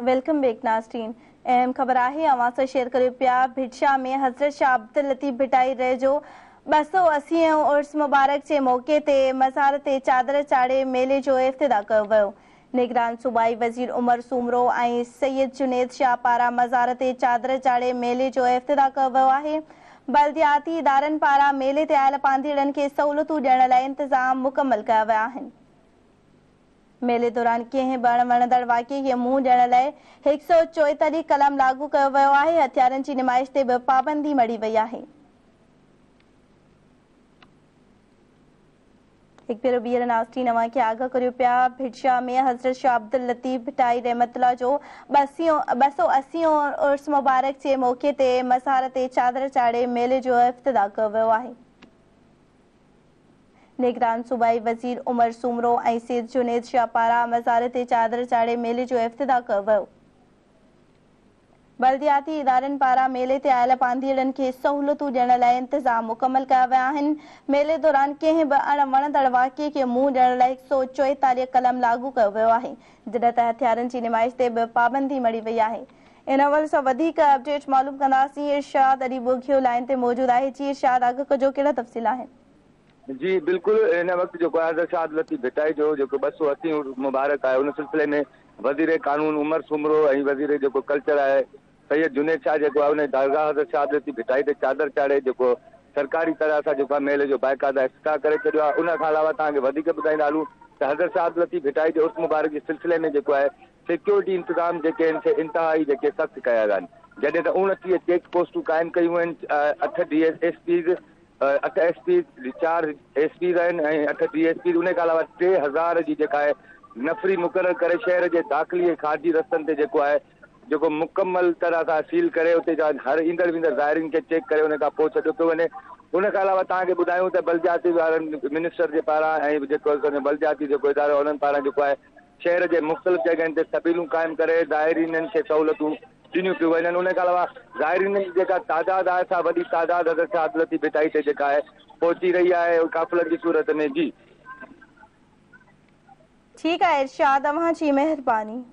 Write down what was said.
Welcome back नाज़रीन। अहम ख़बर आहे अवां सां शेयर करियो पिया। भिटशा में हज़रत शाह अब्दुल लतीफ़ भिटाई रह जो 280 उर्स मुबारक जे मौक़े ते मज़ार ते चादर चाढ़े मेले जो इफ़्तिताह कयो वियो। निगरान सूबाई वज़ीर उमर सूमरो ऐं सैयद जुनेद शाह पारां मज़ार ते चादर चाढ़े मेले जो इफ़्तिताह कयो वियो आहे। बल्दियाती इदारनि पारां मेले ते आयल पांधीड़नि खे सहूलियतूं ॾियण लाइ इंतज़ाम मुकमल कया विया आहिनि। मेले दौरान कंहिं बण वणंदड़ वाक़िए खे मुंहुं ॾियण लाइ 144 कलम लागू कयो वियो आहे। हथियारनि जी नुमाइश ते बि पाबंदी मड़ी वई आहे। एक भेरो ॿीहर नाज़रीन अवां खे आगाह करियो पिया। भिटशा में हज़रत शाह अब्दुल लतीफ़ भिटाई रहमतुल्लाह जो 280 उर्स मुबारक जे मौक़े ते मज़ार ते चादर चाढ़े मेले जो इफ़्तिताह कयो वियो आहे। निगरान सूबाई वज़ीर उमर सूमरो ऐं सैयद जुनेद शाह पारां मज़ार ते चादर चाढ़े मेले जो इफ़्तिताह कयो वियो। बल्दियाती इदारनि पारां मेले ते आयल पांधीड़नि खे सहूलियतूं ॾियण लाइ इंतज़ाम मुकमल कया विया आहिनि। मेले दौरान कंहिं बि वणंदड़ वाक़िए खे मुंहुं ॾियण लाइ 144 कलम लागू कयो वियो आहे, जॾहिं त हथियारनि जी नुमाइश ते बि पाबंदी मड़ी वई आहे। इन हवाले सां वधीक अपडेट मालूम कंदासीं। इरशाद अली बोगियो लाइन ते मौजूदु आहे। जी इरशाद, आगाह कजो, कहिड़ा तफ़सील आहिनि? जी बिल्कुल, इन वक्त जो हज़रत शाह अब्दुल लतीफ़ भिटाई जो 280 मुबारक है, उन सिलसिले में वज़ीर कानून उमर सूमरो और वज़ीर जो कल्चर है सैयद जुनेद शाह जो उन दरगाह हज़रत शाह अब्दुल लतीफ़ भिटाई ते चादर चाढ़े जो सरकारी तरह से मेले जो बाक़ायदा इफ्तिताह करे छॾियो आहे। उन खां अलावा तव्हांखे वधीक ॿुधाईंदा हलूं त हज़रत शाह अब्दुल लतीफ़ भिटाई जो उर्स मुबारक के सिलसिले में सिक्योरिटी इंतजाम इंतहाई सख्त कया विया आहिनि। जॾहिं त 29 चेक पोस्टूं क़ाइमु कयूं आहिनि। 8 DSPs 8 SP 4 SP आहिनि ऐं 8 DSP। उन खां अलावा 3000 जी नफ़री मुक़रर करे शहर के दाख़िली खारजी रस्तनि ते मुकम्मल तरह सां सील करे उते हर ईंदड़ वींदड़ ज़ाइरीन के चेक करे उन खां पोइ छॾियो पियो वञे। उन खां अलावा तव्हांखे ॿुधायूं त बल्दियाती वारनि मिनिस्टर जे पारां ऐं बल्दियाती इदारो उन्हनि पारां शहर के मुख़्तलिफ़ जॻहियुनि ते तब्दीलूं क़ाइमु करे ज़ाइरीननि खे सहूलियतूं ॾिनियूं पियूं वञनि। उन खां अलावा ज़ाइरीननि जी तादाद आहे सा वॾी तादाद हज़रत शाह अब्दुल लतीफ़ भिटाई ते पहुची रही है काफ़िलनि की सूरत में। जी ठीक है इरशाद, अवां जी मेहरबानी।